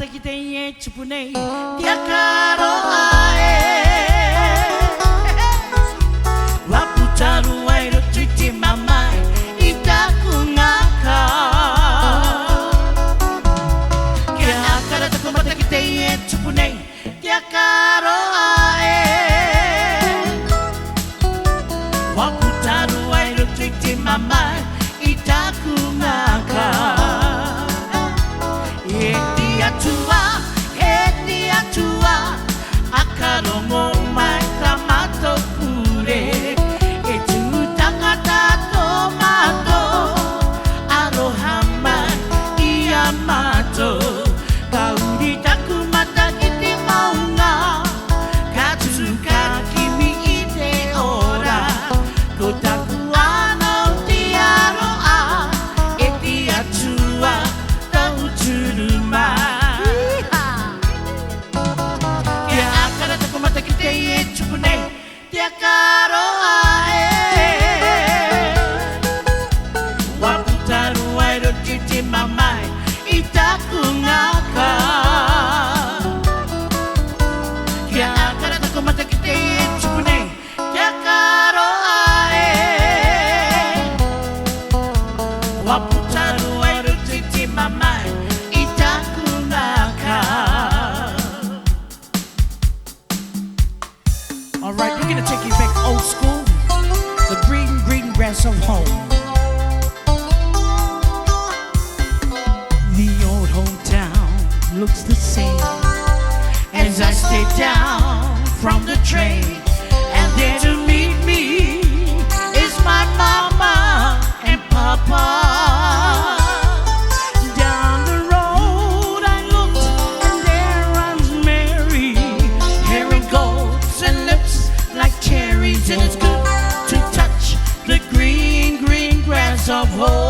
mata kita ye chupune dia karo ae waputaru airo tuiti mamai itaku ngaka kia akara taku mata kita ye chupune dia karo ae waputaru airo tuiti mamai itaku ngaka tua akaro mo mai tamato pure e tu takata tomato arohama iamato kauri taku mata kite maunga katsuka kimi ite ora kotaku ano tiaro a e tia tua tauturuma dia karo ae waputaru airo titi mamai itaku ngaka kia akara taku mata kite ye chupune dia karo ae waputaru airo titi mamai itaku ngaka. Alright, we're gonna take you back old school, the green, green grass of home. The old hometown looks the same as I step down from the train, and there to meet me is my mama and papa. Down the road I looked, and there runs Mary, hair of gold and lips like cherries, and it's good to touch the green, green grass of home.